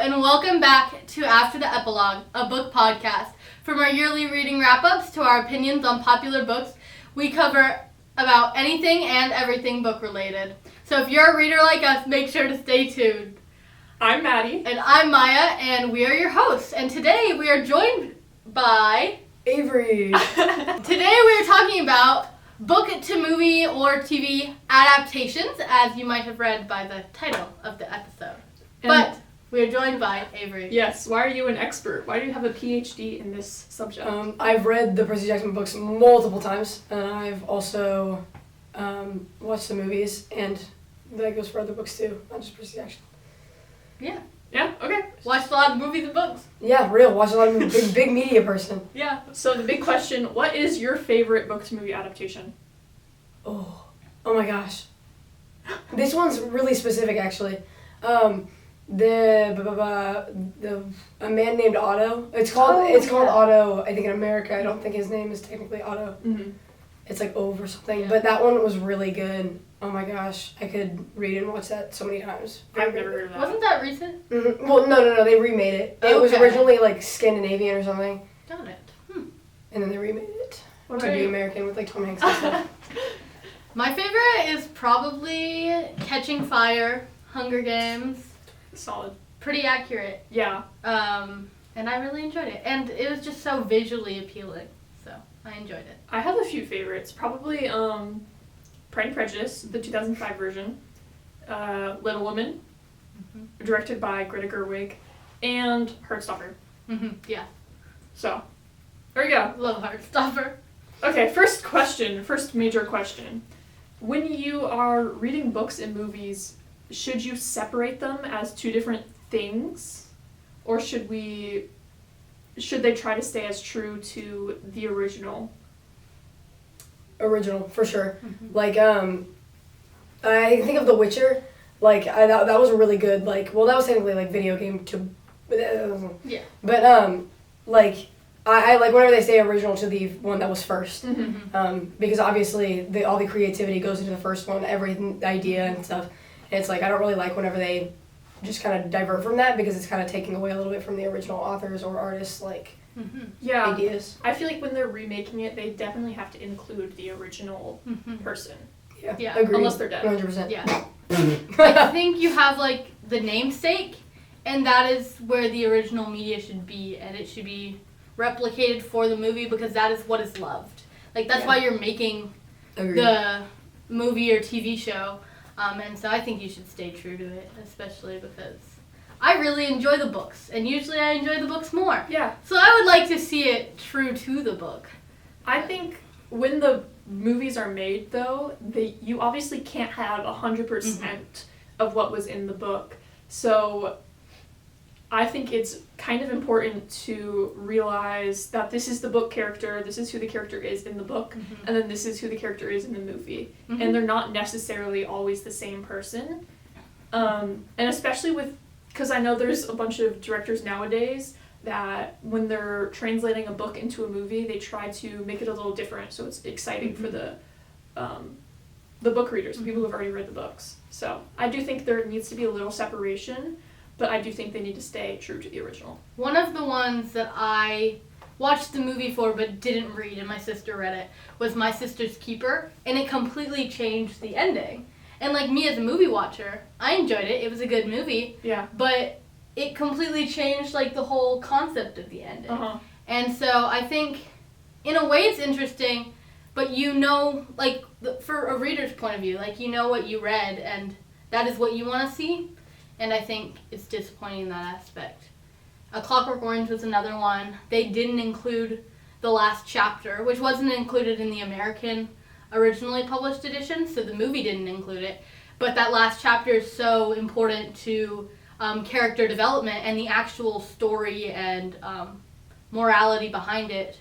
and welcome back to After the Epilogue, a book podcast. From our yearly reading wrap-ups to our opinions on popular books, we cover about anything and everything book-related. So if you're a reader like us, make sure to stay tuned. I'm Maddie. And I'm Maya, and we are your hosts. And today we are joined by... Avery. Today we are talking about book to movie or TV adaptations, as you might have read by the title of the episode. But we are joined by Avery. Yes, why are you an expert? Why do you have a PhD in this subject? I've read the Percy Jackson books multiple times, and I've also watched the movies, and that goes for other books too, not just Percy Jackson. Yeah, okay. Watched a lot of movies and books. Yeah, real. Watched a lot of movies. Big media person. Yeah, so the big question, what is your favorite book to movie adaptation? Oh my gosh. This one's really specific, actually. A Man Named Otto. It's called Otto, I think, in America. I don't think his name is technically Otto. Mm-hmm. It's like Ove or something. Yeah. But that one was really good. Oh my gosh. I could read and watch that so many times. I've never heard of that. Wasn't that recent? Mm-hmm. Well, no, they remade it. It was Okay. originally like Scandinavian or something, Got it. and then they remade it What to about be you? American with like Tom Hanks and stuff. My favorite is probably Catching Fire, Hunger Games. Solid. Pretty accurate. Yeah. And I really enjoyed it. And it was just so visually appealing. So I enjoyed it. I have a few favorites. Probably Pride and Prejudice, the 2005 version. Little Women, directed by Greta Gerwig, and Heartstopper. Yeah. So, there you go. Love Heartstopper. Okay, first major question. When you are reading books and movies, should you separate them as two different things? Or should they try to stay as true to the original? Original, for sure. Like, I think of The Witcher, like, that was a really good, like, well, that was technically, like, video game to, Yeah. but, like, I like whenever they say original to the one that was first, because obviously all the creativity goes into the first one, every idea and stuff, and it's like, I don't really like whenever they just kind of divert from that, because it's kind of taking away a little bit from the original authors or artists, like, Yeah. ideas. I feel like when they're remaking it, they definitely have to include the original person. Yeah. Agreed. Unless they're dead. 100%. Yeah. I think you have, like, the namesake, and that is where the original media should be, and it should be replicated for the movie because that is what is loved. Like, that's why you're making Agreed. the movie or TV show, and so I think you should stay true to it, especially because I really enjoy the books, and usually I enjoy the books more. Yeah. So I would like to see it true to the book. I think when the movies are made, though, you obviously can't have 100% of what was in the book. So I think it's kind of important to realize that this is the book character, this is who the character is in the book, and then this is who the character is in the movie. And they're not necessarily always the same person. And especially because I know there's a bunch of directors nowadays that when they're translating a book into a movie, they try to make it a little different so it's exciting for the book readers, the people who have already read the books. So I do think there needs to be a little separation, but I do think they need to stay true to the original. One of the ones that I watched the movie for but didn't read, and my sister read it, was My Sister's Keeper, and it completely changed the ending. And like me as a movie watcher, I enjoyed it. It was a good movie. Yeah. But it completely changed like the whole concept of the ending. And so I think in a way it's interesting, but you know, like for a reader's point of view, like you know what you read and that is what you want to see. And I think it's disappointing in that aspect. A Clockwork Orange was another one. They didn't include the last chapter, which wasn't included in the American originally published edition, so the movie didn't include it. But that last chapter is so important to character development and the actual story and morality behind it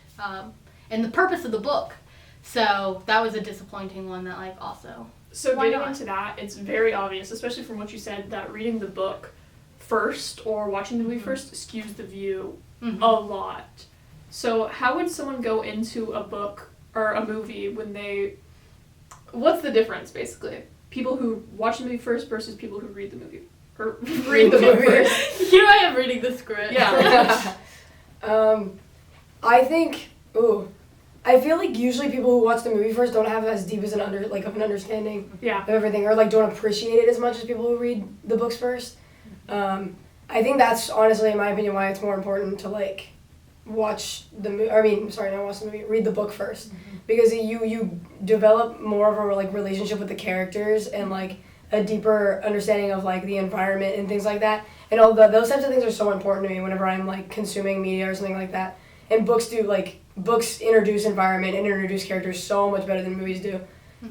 and the purpose of the book. So that was a disappointing one that like also. So Why getting not? into that, it's very obvious, especially from what you said, that reading the book first or watching the movie first skews the view a lot. So how would someone go into a book or a movie when what's the difference basically? People who watch the movie first versus people who read the movie or read the book first. Here I am reading the script. Yeah. I think, I feel like usually people who watch the movie first don't have as deep as an understanding Yeah. of everything, or like don't appreciate it as much as people who read the books first. I think that's honestly, in my opinion, why it's more important to like watch the movie. I mean, sorry, not watch the movie. Read the book first, because you develop more of a like relationship with the characters and like a deeper understanding of like the environment and things like that. And all those types of things are so important to me whenever I'm like consuming media or something like that. And books introduce environment and introduce characters so much better than movies do.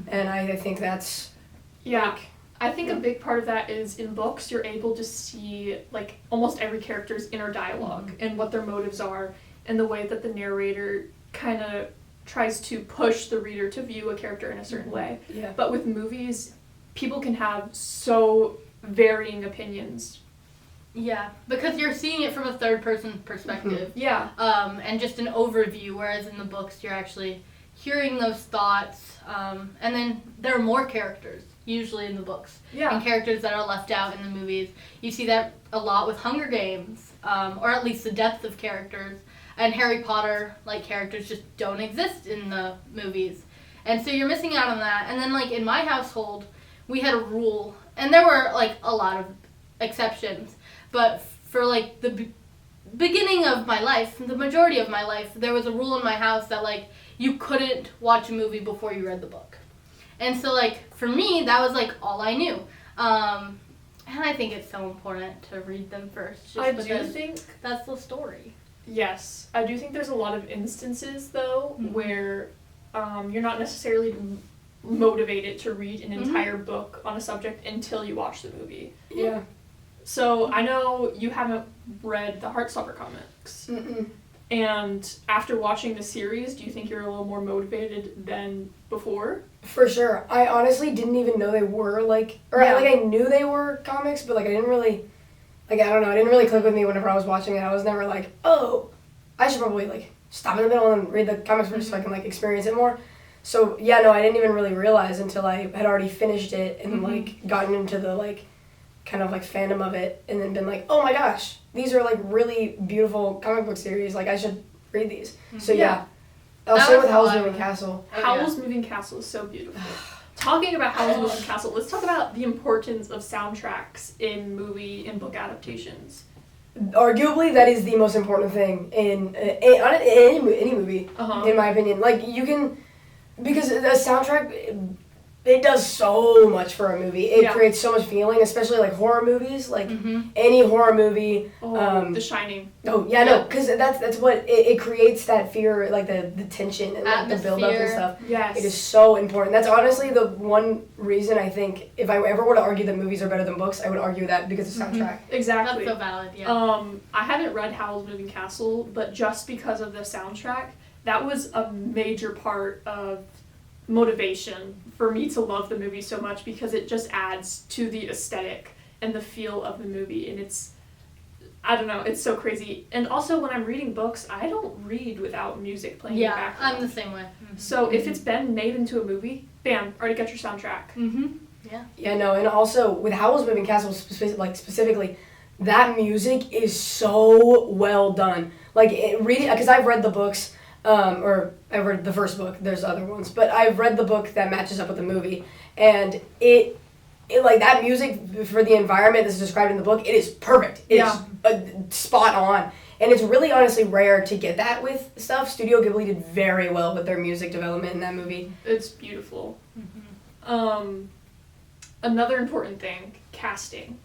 And I think that's I think a big part of that is in books you're able to see like almost every character's inner dialogue and what their motives are, and the way that the narrator kind of tries to push the reader to view a character in a certain way. Yeah. But with movies, people can have so varying opinions. Yeah, because you're seeing it from a third-person perspective. Yeah. And just an overview, whereas in the books you're actually hearing those thoughts, and then there are more characters, usually in the books, and characters that are left out in the movies. You see that a lot with Hunger Games, or at least the depth of characters, and Harry Potter, like, characters just don't exist in the movies. And so you're missing out on that. And then, like, in my household, we had a rule, and there were, like, a lot of exceptions, but for, like, the beginning of my life, the majority of my life, there was a rule in my house that, like, you couldn't watch a movie before you read the book. And so, like, for me, that was, like, all I knew. And I think it's so important to read them first. I do think that's the story. Yes. I do think there's a lot of instances, though, where you're not necessarily motivated to read an entire book on a subject until you watch the movie. Yeah. So I know you haven't read the Heartstopper comics. Mm-mm. And after watching the series, do you think you're a little more motivated than before? For sure. I honestly didn't even know they were, like, or I knew they were comics, but, like, I didn't really, like, I don't know, it didn't really click with me whenever I was watching it. I was never like, oh, I should probably, like, stop in the middle and read the comics first so I can, like, experience it more. So, yeah, no, I didn't even really realize until I had already finished it and, like, gotten into the, like, kind of, like, fandom of it, and then been like, oh my gosh, these are, like, really beautiful comic book series, like, I should read these. So, yeah. Same with Howl's Moving Castle. Howl's Moving Castle is so beautiful. Talking about Howl's Moving Castle, let's talk about the importance of soundtracks in movie and book adaptations. Arguably, that is the most important thing in any movie, in my opinion. Like, you can, because the soundtrack, it does so much for a movie. It creates so much feeling, especially like horror movies. Like any horror movie. The Shining. Oh yeah, no, because that's what it creates, that fear, like the tension and like, the build up and stuff. Yes, it is so important. That's honestly the one reason I think if I ever were to argue that movies are better than books, I would argue that because of soundtrack. Exactly. That's so valid. Yeah. I haven't read Howl's Moving Castle, but just because of the soundtrack, that was a major part of motivation for me to love the movie so much, because it just adds to the aesthetic and the feel of the movie, and it's, I don't know, it's so crazy. And also when I'm reading books, I don't read without music playing in the background. I'm the same way. So if it's been made into a movie, bam, already got your soundtrack. Yeah, no, and also with Howl's Moving Castle specifically, that music is so well done. Like reading, because I've read the books. Or I've read the first book, there's other ones, but I've read the book that matches up with the movie, and it like, that music for the environment that's described in the book, it is perfect. It is spot on, and it's really honestly rare to get that with stuff. Studio Ghibli did very well with their music development in that movie. It's beautiful. Another important thing, casting.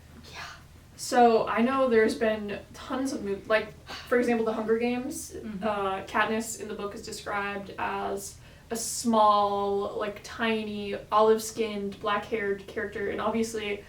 So I know there's been tons of movies, like, for example, The Hunger Games. Katniss in the book is described as a small, like, tiny, olive-skinned, black-haired character, and obviously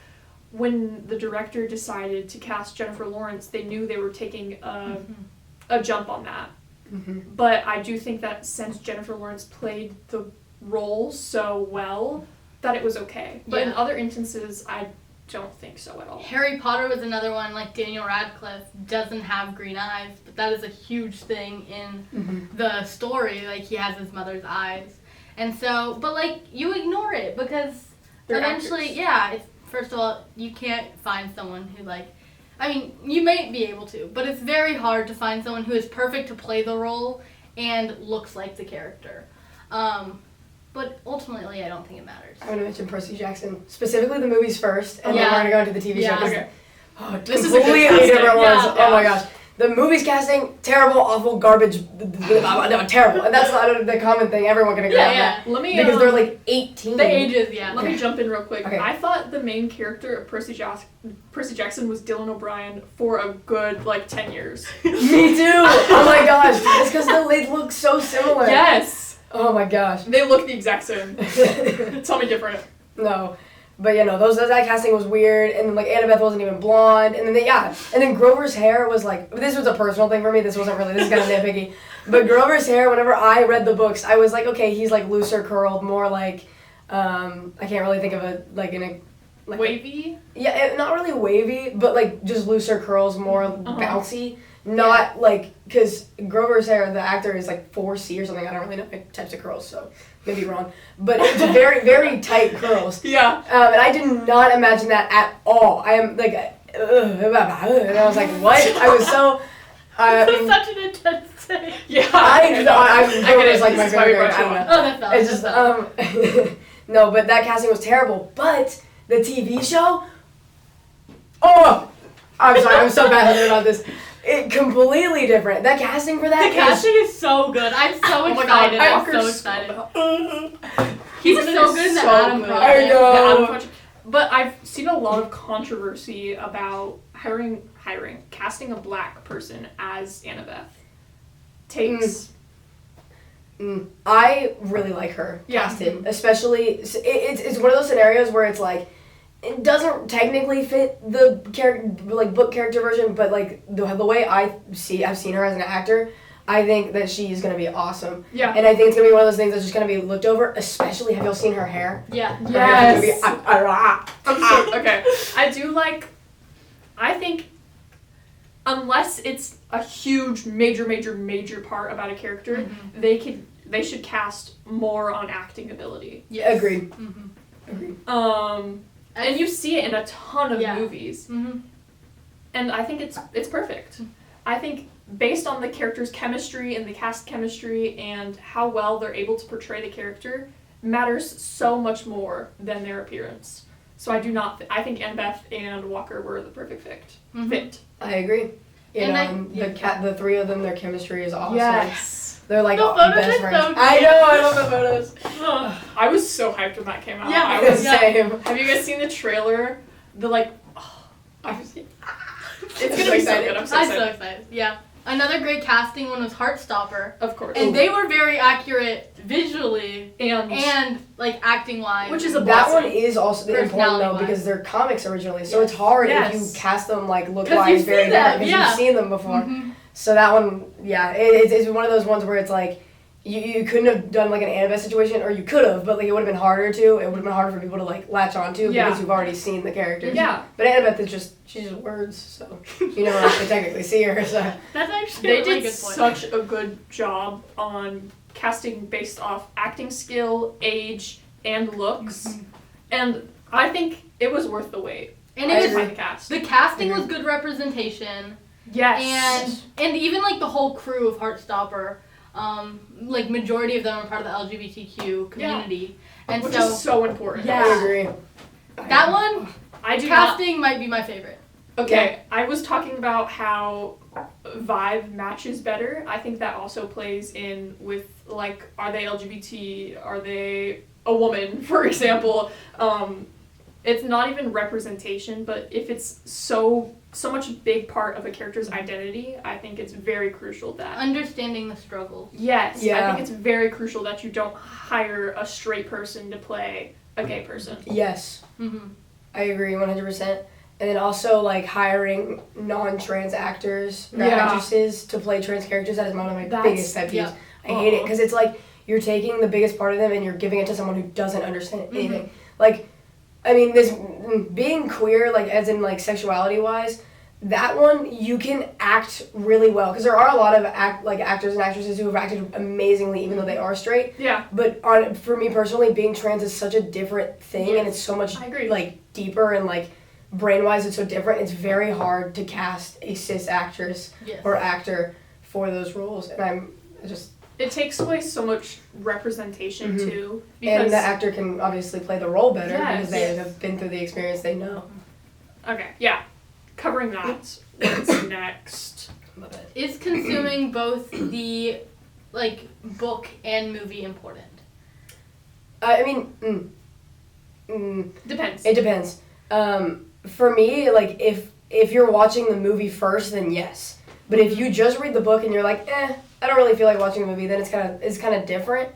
when the director decided to cast Jennifer Lawrence, they knew they were taking a jump on that. But I do think that since Jennifer Lawrence played the role so well, that it was okay. But in other instances, I don't think so at all. Harry Potter was another one. Like, Daniel Radcliffe doesn't have green eyes, but that is a huge thing in the story. Like, he has his mother's eyes. And so, but, like, you ignore it because They're eventually, actors. first of all, you can't find someone who you may be able to, but it's very hard to find someone who is perfect to play the role and looks like the character. But ultimately, I don't think it matters. I'm going to mention Percy Jackson, specifically the movies first, and then we're going to go into the TV show. Okay. This completely is different ones. Yeah. Oh my gosh. The movies casting, terrible, awful, garbage, no, terrible. And that's not the common thing. Everyone can agree on that. Because they're like 18. The ages, Let me jump in real quick. Okay. I thought the main character of Percy Jackson was Dylan O'Brien for a good, 10 years. Me too! Oh my gosh. It's because they look so similar. Yes! Oh my gosh. They look the exact same. Tell me different. No. But that casting was weird, and then Annabeth wasn't even blonde, and then Grover's hair was this was a personal thing for me. This wasn't really. This is kind of nitpicky, but Grover's hair. Whenever I read the books, I was like, okay, he's looser curled, more I can't really think of Wavy. Not really wavy, but just looser curls, more bouncy. Not because Grover's hair, the actor is 4C or something. I don't really know types of curls, so maybe wrong. But it's very, very tight curls. Yeah. And I did not imagine that at all. I am and I was like, what? I was so. It's such an intense thing. Yeah. Grover's my favorite. I don't know. Oh, that felt. It's just no, but that casting was terrible. But the TV show. Oh, I'm sorry. I'm so passionate about this. It completely different. That casting for that. The casting is so good. I'm so excited. I'm so excited. He was so good in the Adam Project. I know. The Adam Project. But I've seen a lot of controversy about casting a black person as Annabeth. Takes. I really like her casted, especially it's one of those scenarios where it's it doesn't technically fit the book character version, but the way I've seen her as an actor, I think that she's gonna be awesome. Yeah. And I think it's gonna be one of those things that's just gonna be looked over. Especially, have y'all seen her hair? Yeah. Yes. Okay. I do I think unless it's a huge, major part about a character, they should cast more on acting ability. Yeah. Agreed. Agreed. And you see it in a ton of movies. Mm-hmm. And I think it's perfect. I think based on the character's chemistry and the cast chemistry and how well they're able to portray the character matters so much more than their appearance. So I think Annabeth and Walker were the perfect fit. I agree. The three of them, their chemistry is awesome. Yes. They're the best friends. So I know, I love the photos. I was so hyped when that came out. Yeah, I was same. Have you guys seen the trailer? It's gonna be so good. I'm so excited. Yeah. Another great casting one was Heartstopper. Of course. And they were very accurate visually and acting wise. Which is a that blessing. one is also important though because they're comics originally, so it's hard if you cast them look wise very different because you've seen them before. Mm-hmm. So that one, it's one of those ones where it's you couldn't have done an Annabeth situation, or you could have, but it would have been harder to. It would have been harder for people to latch onto because you've already seen the characters. Yeah. But Annabeth is she's just words, so you never actually technically see her. So that's actually they a really did good point. such a good job on casting based off acting skill, age, and looks, and I think it was worth the wait. And it was the cast. The casting was good representation. Yes. And even the whole crew of Heartstopper. Majority of them are part of the LGBTQ community, and which is so important. Yeah, I agree. That one, casting might be my favorite. Okay, I was talking about how vibe matches better. I think that also plays in with are they LGBT? Are they a woman, for example? It's not even representation, but if it's so much a big part of a character's identity, I think it's very crucial that understanding the struggles. Yes, I think it's very crucial that you don't hire a straight person to play a gay person. Yes, I agree 100%. And then also hiring non-trans actors or actresses to play trans characters. That is one of my biggest pet peeves. I hate it because it's you're taking the biggest part of them and you're giving it to someone who doesn't understand anything. This being queer, as in sexuality wise, that one you can act really well because there are a lot of actors and actresses who have acted amazingly even though they are straight. Yeah. But for me personally, being trans is such a different thing, and it's so much like deeper and like brain-wise it's so different. It's very hard to cast a cis actress or actor for those roles, and it takes away so much representation too. And the actor can obviously play the role better because they have been through the experience, they know. Okay, yeah. Covering that, what's next? Is consuming both the like book and movie important? I mean, depends. It depends. For me, like if you're watching the movie first, then yes. But if you just read the book and you're like, I don't really feel like watching the movie, then it's kind of different.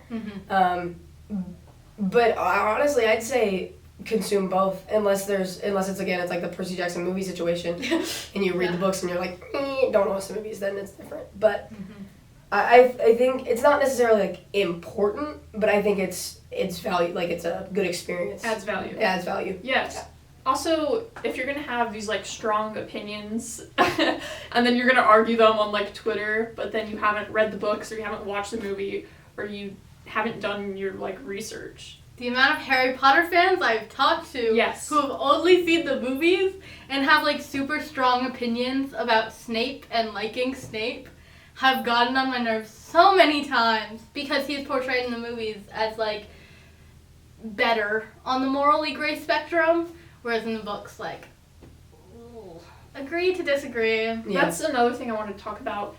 But honestly, I'd say consume both unless it's again it's like the Percy Jackson movie situation and you read the books and you're like don't watch the movies, then it's different. But I think it's not necessarily like important, but I think it's value, like it's a good experience. Adds value. It adds value. Yes. Yeah. Also, if you're gonna have these like strong opinions and then you're gonna argue them on like Twitter, but then you haven't read the books or you haven't watched the movie or you haven't done your like research. The amount of Harry Potter fans I've talked to who have only seen the movies and have like super strong opinions about Snape and liking Snape have gotten on my nerves so many times because he's portrayed in the movies as like better on the morally gray spectrum, whereas in the books like agree to disagree. Yeah. That's another thing I want to talk about.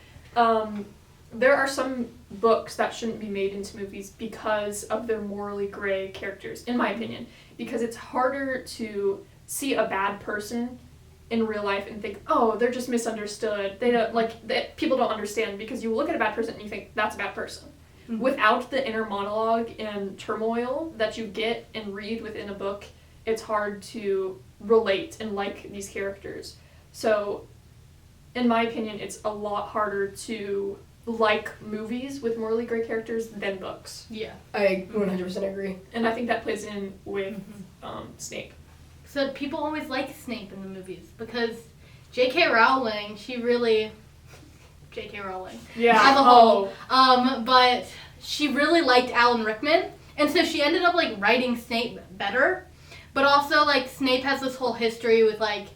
There are some books that shouldn't be made into movies because of their morally gray characters, in my opinion. Because it's harder to see a bad person in real life and think, oh, they're just misunderstood. They don't people don't understand, because you look at a bad person and you think that's a bad person. Without the inner monologue and turmoil that you get and read within a book, it's hard to relate and like these characters. So, in my opinion, it's a lot harder to like movies with morally gray characters than books. Yeah. I 100% agree. And I think that plays in with Snape. So people always like Snape in the movies because J.K. Rowling, J.K. Rowling. Yeah. As a whole. But she really liked Alan Rickman, and so she ended up like writing Snape better. But also like Snape has this whole history with like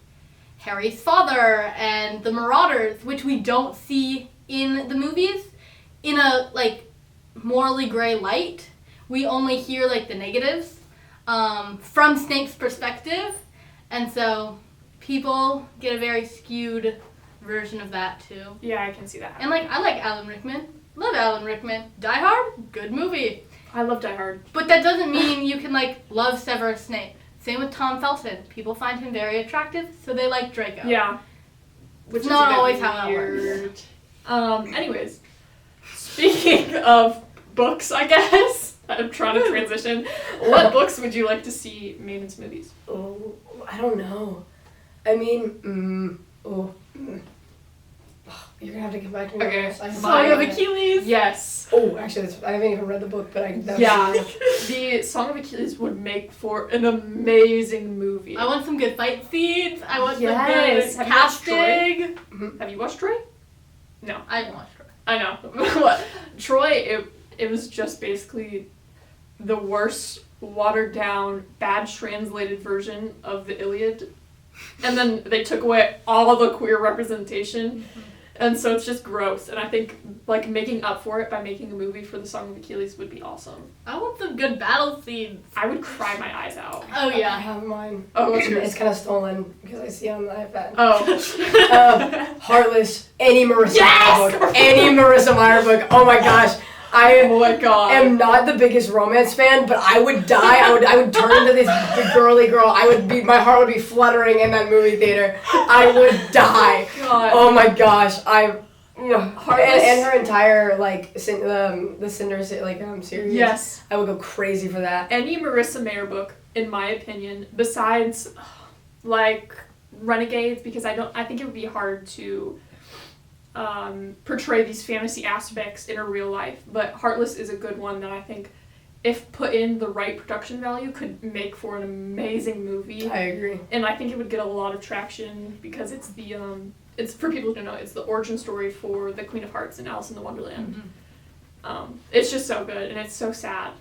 Harry's father and the Marauders, which we don't see in the movies in a like morally gray light. We only hear like the negatives from Snape's perspective, and so people get a very skewed version of that too. Yeah, I can see that. And like I like Alan Rickman. Love Alan Rickman. Die Hard, good movie. I love Die Hard. But that doesn't mean you can like love Severus Snape. Same with Tom Felton. People find him very attractive, so they like Draco. Yeah. Which it's is not always how that works. Anyways, speaking of books, I guess, I'm trying to transition. What books would you like to see made into movies? Oh, I don't know. I mean, you're gonna have to come back to me. Okay. Song of Achilles. Yes. Oh, actually, I haven't even read the book, but the Song of Achilles would make for an amazing movie. I want some good fight scenes. I want some good Have casting. Have you watched Troy? No. I haven't watched Troy. I know. What? Troy, it was just basically the worst, watered down, bad translated version of the Iliad. And then they took away all the queer representation. And so it's just gross. And I think like making up for it by making a movie for the Song of Achilles would be awesome. I want some good battle scenes. I would cry my eyes out. Oh yeah. I have mine. Oh, what's yours? It's kind of stolen because I see it on the iPad. Oh. Heartless. Any Marissa Yes! Meyer book. Any Marissa Meyer book. Oh my gosh. Oh my god. am not the biggest romance fan, but I would die. I would turn into this girly girl. My heart would be fluttering in that movie theater. I would die. God. Oh my gosh. Heartless. And her entire the Cinder series. Yes. I would go crazy for that. Any Marissa Mayer book, in my opinion, besides Renegades, because I think it would be hard to portray these fantasy aspects in a real life, but Heartless is a good one that I think if put in the right production value, could make for an amazing movie. I agree. And I think it would get a lot of traction because it's the it's for people who don't know, it's the origin story for the Queen of Hearts and Alice in the Wonderland. It's just so good and it's so sad.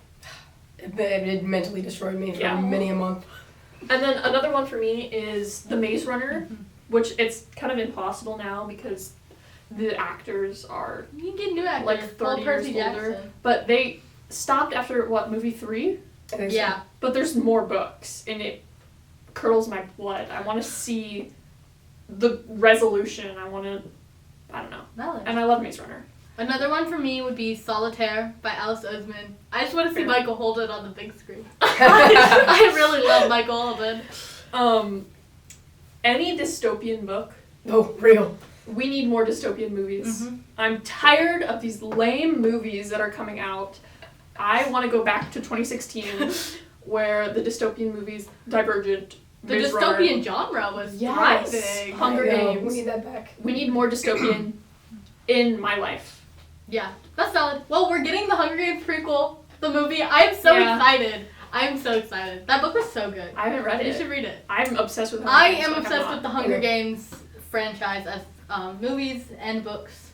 It mentally destroyed me for many a month. And then another one for me is The Maze Runner, which it's kind of impossible now because the actors are You can get new actors. like 30 years older. But they stopped after, movie 3? I think Yeah. But there's more books, and it curdles my blood. I want to see the resolution. I don't know. Valid. And I love Maze Runner. Another one for me would be Solitaire by Alice Oseman. I just want to see Michael Holden on the big screen. I really love Michael Holden. Any dystopian book. Oh, real. We need more dystopian movies. Mm-hmm. I'm tired of these lame movies that are coming out. I want to go back to 2016 where the dystopian movies, Divergent, The Maze dystopian Runner. genre was Yes. thriving. Hunger Games. We need that back. We need more dystopian in my life. Yeah, that's valid. Well, we're getting the Hunger Games prequel, the movie. I'm so excited. I'm so excited. That book was so good. I haven't read it. You should read it. I'm obsessed with Hunger I Games. am obsessed with the Hunger Games franchise as movies and books.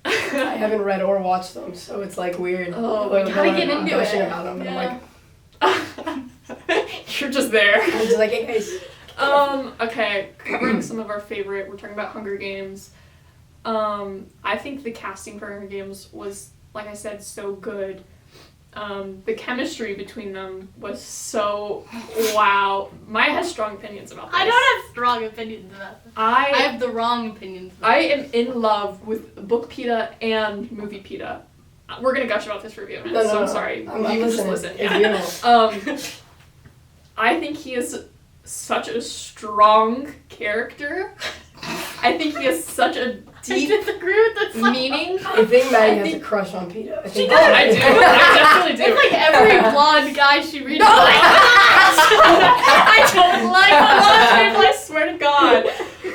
I haven't read or watched them, so it's like weird. Oh, Like, we gotta get I'm into gushing it. about them, and Yeah. I'm like, You're just there. I'm just like, hey guys. Okay, covering some of our favorite, we're talking about Hunger Games. I think the casting for Hunger Games was, like I said, so good. The chemistry between them was so wow. Maya has strong opinions about this. I don't have strong opinions about this. I have the wrong opinions. I am in love with book PETA and movie PETA. We're gonna gush about this for a few minutes, so I'm sorry. I'm You just listening. listen. It's Yeah. beautiful. I think he is such a strong character. I think he has such a I deep disagree with this. meaning. I think Maddie has a crush on PETA. I think does. I do. I definitely do. It's like every blonde guy she reads. No, like, I don't like blonde. I swear to God.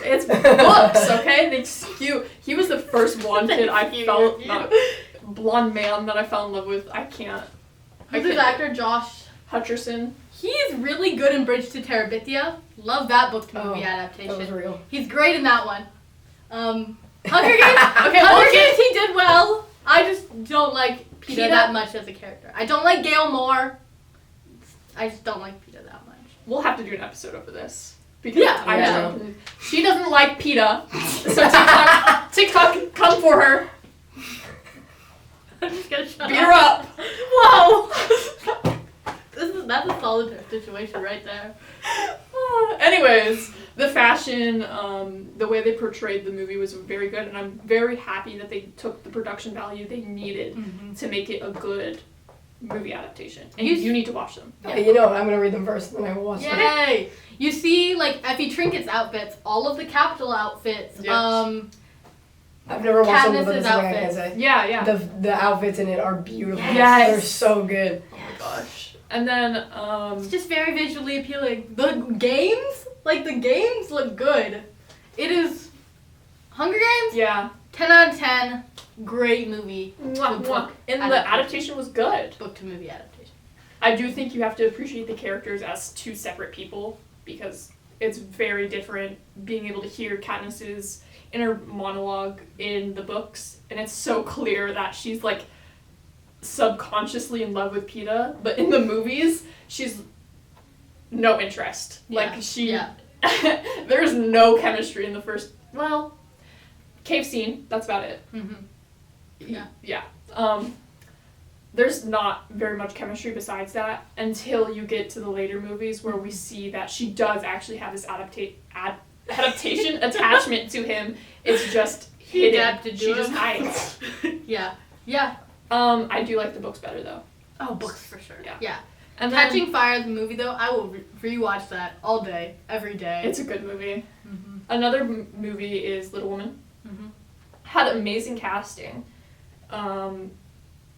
It's books, okay? They skew. He was the first blonde kid I felt, not blonde man that I fell in love with. I can't. Who's this actor, Josh Hutcherson. He's really good in Bridge to Terabithia. Love that book to movie adaptation. That was real. He's great in that one. Hunger Games. Okay, Hunger Games. He did well. I just don't like PETA that much as a character. I don't like Gail Moore. I just don't like PETA that much. We'll have to do an episode over this. Because Yeah. She doesn't like PETA. So TikTok, come for her. I'm just gonna shut Beat her up. Whoa. That's a solid situation right there. Anyways, the fashion, the way they portrayed the movie was very good, and I'm very happy that they took the production value they needed to make it a good movie adaptation. And you need to watch them. Yeah. You know, I'm gonna read them first, and then I will watch them. Yay! You see, like, Effie Trinket's outfits, all of the Capitol outfits, Yes. I've never watched them, but Katniss's this is what I can outfits. say. Yeah. The outfits in it are beautiful. Yes. They're so good. Oh my gosh. And then, It's just very visually appealing. The games? Like, the games look good. It is Hunger Games? yeah. 10 out of 10. Great movie. Mwah, mwah. And the Adaptation. adaptation was good. Book to movie adaptation. I do think you have to appreciate the characters as two separate people because it's very different being able to hear Katniss's inner monologue in the books, and it's so clear that she's like subconsciously in love with PETA, but in the movies she's no interest. There's no chemistry in the first cave scene, that's about it. Yeah. There's not very much chemistry besides that until you get to the later movies where we see that she does actually have this adaptation attachment to him. It's just hidden. Adapted to She just him. hides. Yeah. I do like the books better though. Oh, books for sure. Yeah. And then, Catching Fire, the movie, though, I will rewatch that all day, every day. it's a good movie. Another movie is Little Women. Had amazing casting.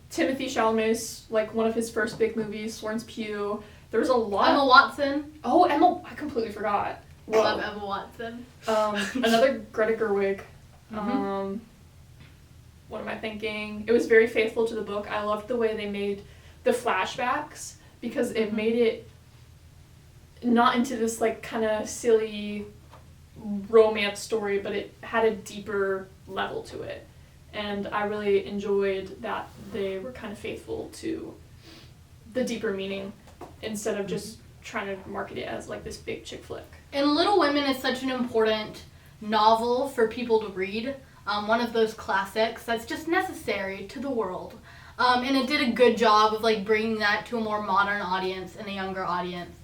Timothy Chalamet's like one of his first big movies, Florence Pugh. There was a lot. Emma Watson. Oh, Emma! I completely forgot. Love Emma Watson. Another Greta Gerwig. What am I thinking? It was very faithful to the book. I loved the way they made the flashbacks, because it made it not into this like kind of silly romance story, but it had a deeper level to it. And I really enjoyed that they were kind of faithful to the deeper meaning instead of just trying to market it as like this big chick flick. And Little Women is such an important novel for people to read. One of those classics that's just necessary to the world. And it did a good job of like bringing that to a more modern audience and a younger audience.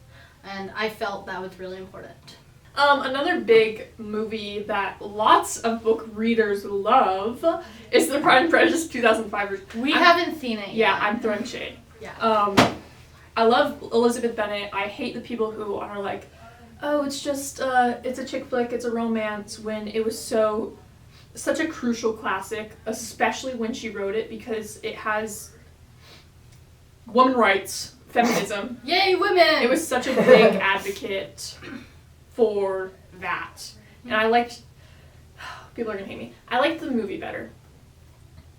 And I felt that was really important. Another big movie that lots of book readers love is The Pride and Prejudice 2005. We haven't seen it yet. Yeah, I'm throwing shade. Yeah. I love Elizabeth Bennet. I hate the people who are like, oh, it's just, it's a chick flick, it's a romance, when it was such a crucial classic, especially when she wrote it, because it has women rights, feminism. Yay, women! It was such a big advocate for that. And I liked, people are gonna hate me, I liked the movie better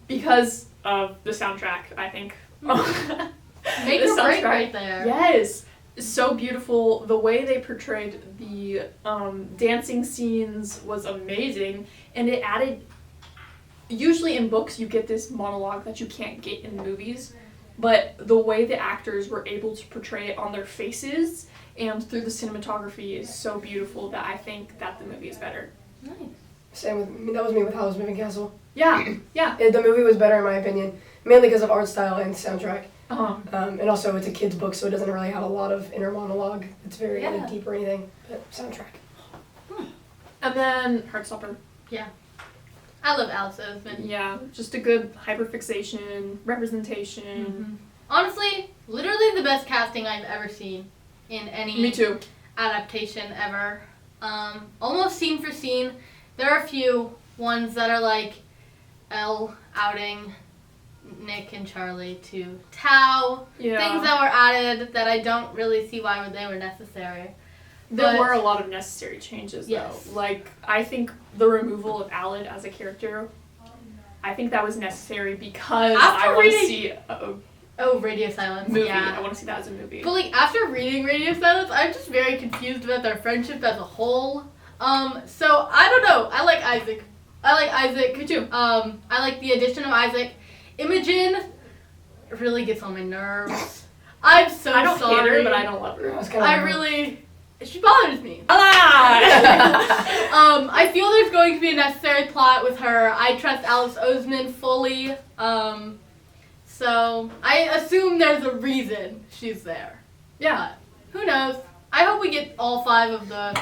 because of the soundtrack, I think. Make or break right there. Yes. So beautiful. The way they portrayed the dancing scenes was amazing, and it added, usually in books you get this monologue that you can't get in movies, but the way the actors were able to portray it on their faces and through the cinematography is so beautiful that I think that the movie is better. Nice. Same with me. That was me with Howl's Moving Castle. Yeah, yeah. The movie was better in my opinion, mainly because of art style and soundtrack. Uh-huh. And also it's a kid's book, so it doesn't really have a lot of inner monologue. It's very like, deep or anything, but soundtrack. And then Heartstopper. Yeah. I love Alice Oseman. Yeah, just a good hyperfixation, representation. Mm-hmm. Honestly, literally the best casting I've ever seen in any Me too. adaptation ever. Almost scene for scene. There are a few ones that are like Elle outing Nick and Charlie to Tao. Yeah. Things that were added that I don't really see why they were necessary. There were a lot of necessary changes, though. Yes. Like, I think the removal of Alid as a character, I think that was necessary because After I want to reading- see a Radio Silence. movie. Yeah. I want to see that as a movie. But like after reading Radio Silence, I'm just very confused about their friendship as a whole. So I don't know. I like Isaac. Me too. I like the addition of Isaac. Imogen really gets on my nerves. I'm so I don't sorry. hate her, but I don't love her. She bothers me. I feel there's going to be a necessary plot with her. I trust Alice Oseman fully. So I assume there's a reason she's there. Yeah. But who knows? I hope we get all 5 of the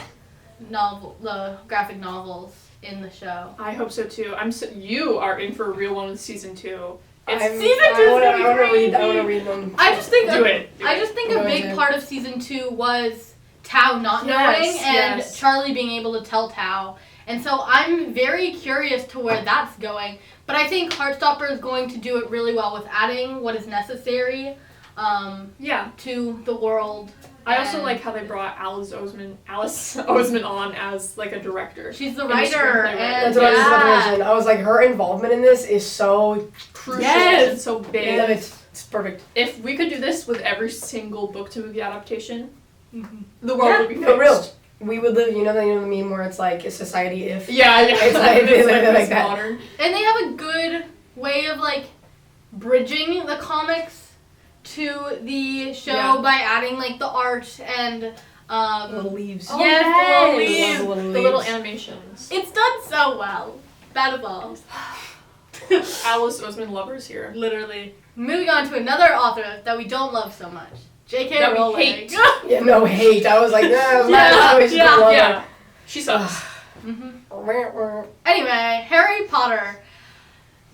graphic novels in the show. I hope so too. You are in for a real one with season 2. Season 2 is gonna be crazy. I want to read them. I just think Do it. a big part of season 2 was Tao not knowing and Charlie being able to tell Tao. And so I'm very curious to where that's going. But I think Heartstopper is going to do it really well with adding what is necessary to the world. I also like how they brought Alice Oseman on as like a director. She's the writer. And That's what I was about to mention. I was like, her involvement in this is so crucial. Yes, it's so big. Yeah, it's perfect. If we could do this with every single book to movie adaptation, the world would be fixed. For real. We would live, you know the meme where it's like a society if. Yeah. It's like, like that. Modern. And they have a good way of like bridging the comics to the show by adding like the art and little leaves. Oh, yes, the little leaves. The little animations. It's done so well. That is all. Alice Oseman lovers here. Literally. Moving on to another author that we don't love so much. J.K. That we Rowling. hate. Yeah, no hate. I was like, yeah. She sucks. Anyway, Harry Potter.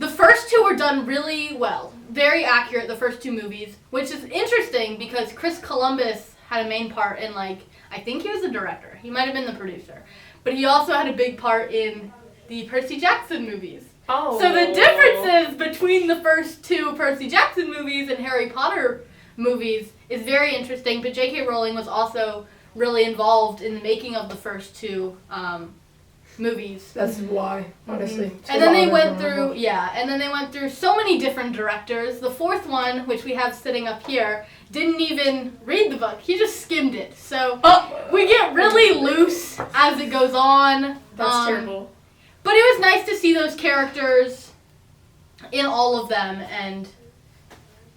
The first 2 were done really well. Very accurate, the first 2 movies, which is interesting because Chris Columbus had a main part in, like, I think he was the director. He might have been the producer. But he also had a big part in the Percy Jackson movies. Oh. So the differences between the first 2 Percy Jackson movies and Harry Potter movies is very interesting, but J.K. Rowling was also really involved in the making of the first 2 movies. That's why, honestly. And then they went through so many different directors. The fourth one, which we have sitting up here, didn't even read the book. He just skimmed it. So we get really loose as it goes on. That's terrible. But it was nice to see those characters in all of them, and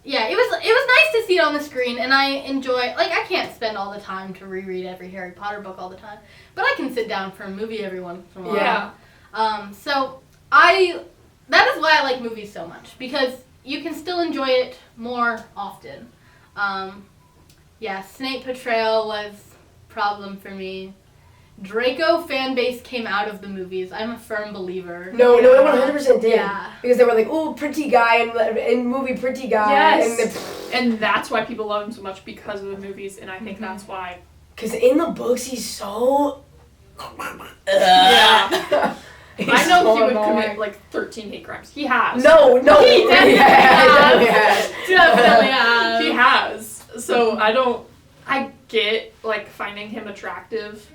yeah, it was nice to see it on the screen, and I enjoy, like, I can't spend all the time to reread every Harry Potter book all the time, but I can sit down for a movie every once in a while. Yeah. So that is why I like movies so much, because you can still enjoy it more often. Snape portrayal was a problem for me. Draco fan base came out of the movies. I'm a firm believer. No, it 100% did. Yeah. Because they were like, ooh, pretty guy, and movie pretty guy. Yes. And that's why people love him so much, because of the movies, and I think that's why. Because in the books, he's so... Yeah. He's I know so he would annoying. commit, like, 13 hate crimes. He has. No. He definitely has. Definitely has. He has. So I get, like, finding him attractive,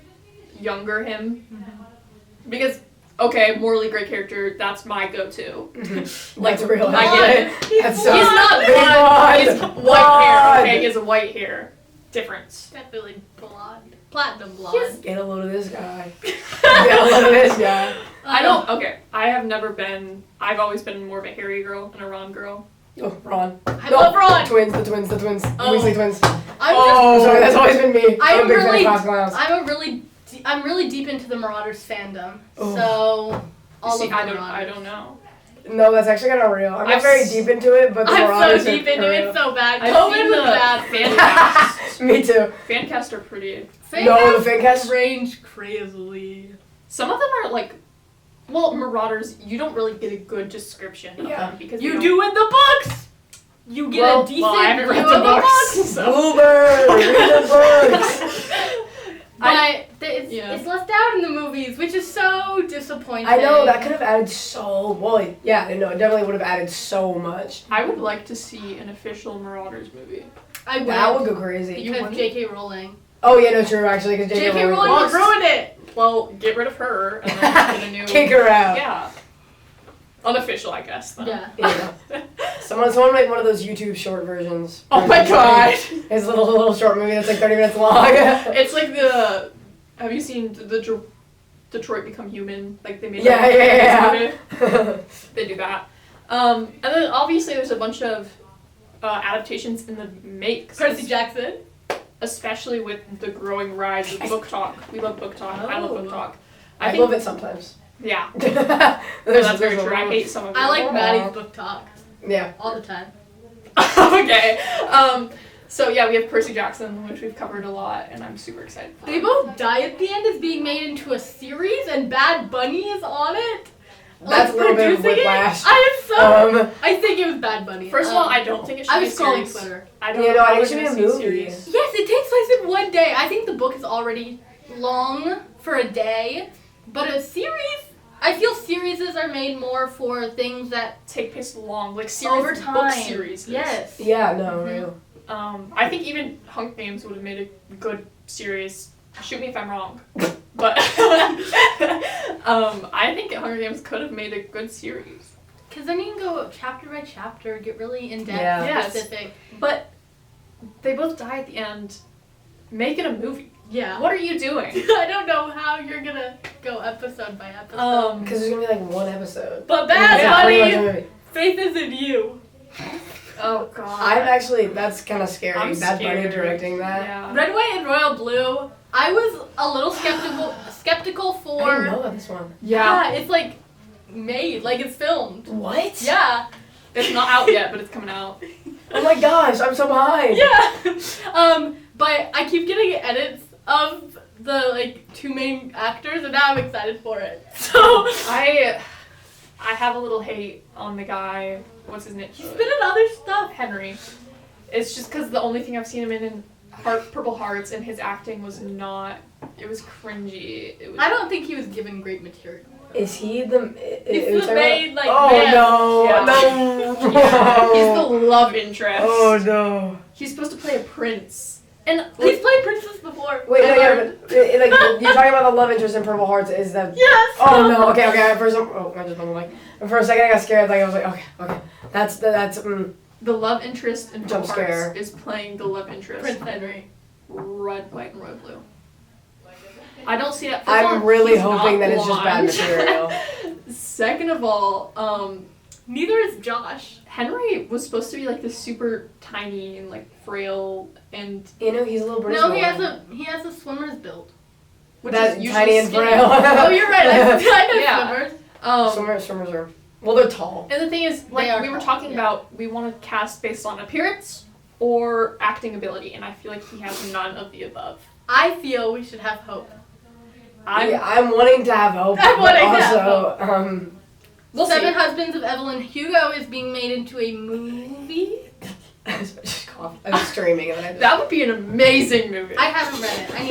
younger him. Because, okay, morally great character, that's my go-to. Like, real. I get it. That's so He's not blonde. He has white hair, okay? He has white hair. Difference. Definitely blonde. Platinum blonde. Get a load of this guy. Get a load of this guy. I've always been more of a Harry girl and a Ron girl. Oh, Ron. I love Ron. The twins. Oh. Weasley twins. I'm Sorry, that's always been me. I'm a big fan of classical clowns. I'm really deep into the Marauders fandom. Oh. So all See, of the I Marauders. don't know. No, that's actually kind of real. I'm not very deep into it, but the I'm Marauders so deep into are it so bad. I've COVID seen was the bad. fan cast. Me too. Fan cast are pretty. No, the fan cast range crazily. Some of them are like, well, Marauders. You don't really get a good description of them because you do in the books. You get a decent I haven't read view the of books. So. Bluebird, read the books. But it's left out in the movies, which is so disappointing. I know, that could have added so much. Yeah, no, it definitely would have added so much. I would like to see an official Marauders movie. That would go crazy. Because J.K. Rowling. Oh, yeah, no, true, actually, because J.K. Rowling would ruin it. Well, get rid of her and then get a new... Kick her out. Yeah. Unofficial, I guess, though. Yeah. Someone make one of those YouTube short versions. Oh my god! It's a little short movie that's like 30 minutes long. It's like the... Have you seen the Detroit Become Human? Like, they made Yeah. They do that. And then, obviously, there's a bunch of adaptations in the makes. Percy Jackson. Especially with the growing rise of book talk. We love book talk. I love book talk. I love it sometimes. Yeah. That's very true. I hate some of it. I like Maddie's book talk. Yeah. All the time. Okay. So yeah, we have Percy Jackson, which we've covered a lot, and I'm super excited for. They both die at the end. It's being made into a series, and Bad Bunny is on it. That's a little bit of whiplash. I think it was Bad Bunny. First of all, I don't think it should be a series. I was scrolling Twitter. I don't I think it should be a movie. Series. Yes, it takes place in one day. I think the book is already long for a day, but a series, I feel series are made more for things that take place long, like series, over time. Book series. Yes. Yeah, no, real. I think even Hunger Games would have made a good series. Shoot me if I'm wrong. But I think Hunger Games could have made a good series. Because then you can go chapter by chapter, get really in-depth, specific. But they both die at the end. Make it a movie. Yeah. What are you doing? I don't know how you're going to go episode by episode. Because there's going to be like one episode. But Bad Bunny, faith is in you. Oh, God. That's kind of scary. I'm Bad scared. Bunny directing that. Yeah. Red, White, and Royal Blue. I was a little skeptical for. I didn't know about this one. Yeah, it's like made, like it's filmed. What? Yeah. It's not out yet, but it's coming out. Oh my gosh, I'm so behind. Yeah. But I keep getting edits of the two main actors, and now I'm excited for it. So I have a little hate on the guy. What's his name? He's been in other stuff. Henry. It's just because the only thing I've seen him in Purple Hearts, and his acting was not. It was cringy. I don't think he was given great material. Is he the? He's the main Oh man. no! Yeah. No! Yeah. He's the love interest. Oh no! He's supposed to play a prince. And He's played Princess before. Wait, no, yeah, but like you're talking about the love interest in Purple Hearts. Is that? Yes. Oh no. Okay. For some. Oh, I just bumped my mic. For a second, I got scared. Like I was like, okay. That's. the love interest in Jump Purple Hearts scare. is playing the love interest Prince in Henry. Red, White, and Royal Blue. I don't see that. First of I'm all, really he's hoping not that it's just bad blonde. material. Second of all, Neither is Josh. Henry was supposed to be like this super tiny and like frail and You know, he's a little British. No, boy. he has a swimmer's build. which That's is usually tiny and skinny. frail. Oh, you're right. I know Yeah. swimmers. Swimmers are. Well, they're tall. And the thing is, They are like we were tall, talking yeah. about, we want to cast based on appearance or acting ability, and I feel like he has none of the above. I feel we should have hope. I'm wanting to have hope. I'm but wanting to have also, We'll Seven see. Husbands of Evelyn Hugo is being made into a movie. I just coughed. I was streaming and then I just. That would be an amazing movie. I haven't read it. I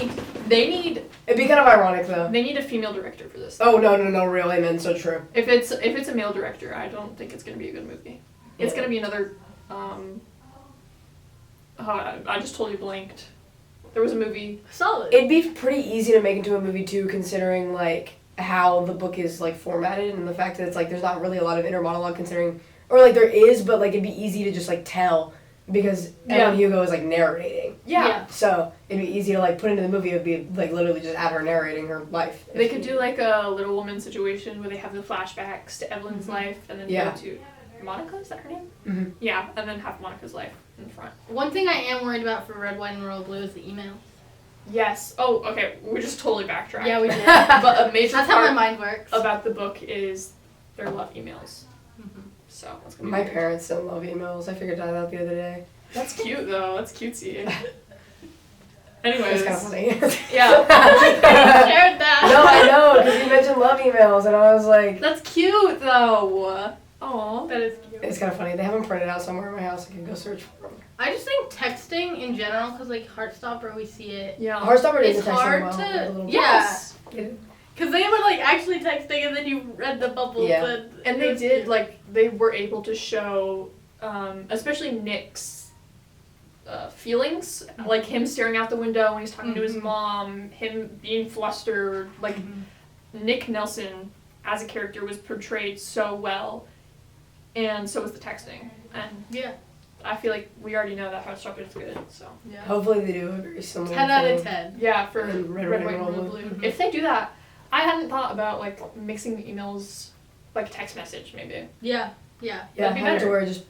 need to. It'd be kind of ironic though. They need a female director for this. Oh no, really, man, so true. If it's a male director, I don't think it's gonna be a good movie. It's Yeah. gonna be another. I just totally blanked. There was a movie. Solid. It'd be pretty easy to make into a movie too, considering like how the book is like formatted and the fact that it's like there's not really a lot of inner monologue considering, or like there is, but like it'd be easy to just like tell because Evelyn Hugo is like narrating. Yeah. So it'd be easy to like put into the movie. It'd be like literally just have her narrating her life. They could do like a Little Woman situation where they have the flashbacks to Evelyn's life and then Yeah. go to Monica. Is that her name? Mm-hmm. Yeah, and then have Monica's life in front. One thing I am worried about for Red, White, and Royal Blue is the email. Yes. Oh, okay. We just totally backtracked. Yeah, we did. But a major That's how my part mind works. about the book is their love emails. Mm-hmm. So that's gonna be My weird. parents don't love emails. I figured that out the other day. That's cute though. That's cutesy. It's Anyways. kind of funny. Yeah. Shared that. No, I know, because you mentioned love emails, and I was like, That's cute though. Aw. That is cute. it's kind of funny. They have them printed out somewhere in my house. I can go search for them. I just think texting in general, because like Heartstopper, we see it. Yeah. Heartstopper It's is texting hard well. to- like, a little bit. yeah. Yes. Because they were like actually texting and then you read the bubbles. Yeah. And it they was did, cute. like, they were able to show, especially Nick's feelings, like him staring out the window when he's talking to his Mhm. mom, him being flustered, like, Mhm. Nick Nelson as a character was portrayed so well, and so was the texting. And Yeah. I feel like we already know that Heartstopper is good, so. Yeah. Hopefully they do a very similar 10 out of thing. 10. Yeah, for And Red, Red, White, and White, Royal Blue. Blue. If they do that, I hadn't thought about, like, mixing the emails, like, text message, maybe. Yeah. Yeah. Yeah, That'd be have it to better. where it just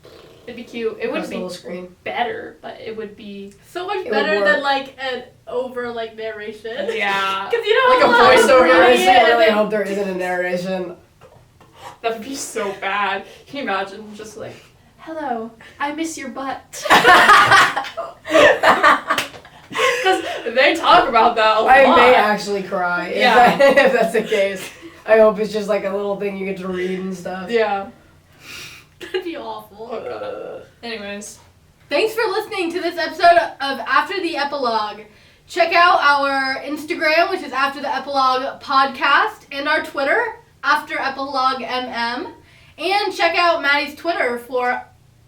It'd be cute. It across wouldn't the be little screen. better, but it would be So much It would better work. than like an over like narration. yeah. Because you don't Like a have lot of voiceover. reading I it, just and really then- hope there isn't a narration. That would be so bad. Can you imagine just like, hello, I miss your butt. Because they talk about that a lot. I may actually cry if, Yeah. if that's the case. I hope it's just like a little thing you get to read and stuff. Yeah. That'd be awful. Oh god. Anyways. Thanks for listening to this episode of After the Epilogue. Check out our Instagram, which is After the Epilogue Podcast, and our Twitter, After Epilogue MM. And check out Maddie's Twitter for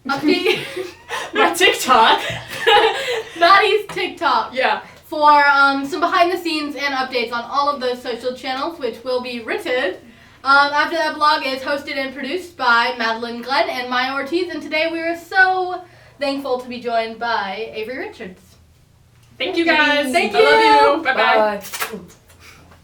update. My TikTok. Maddie's TikTok Yeah. for some behind the scenes and updates on all of those social channels, which will be written. After the Epilogue is hosted and produced by Madeline Glenn and Maya Ortiz, and today we are so thankful to be joined by Avery Richards. Thank you guys. Thank I love you. you. Bye bye. Bye.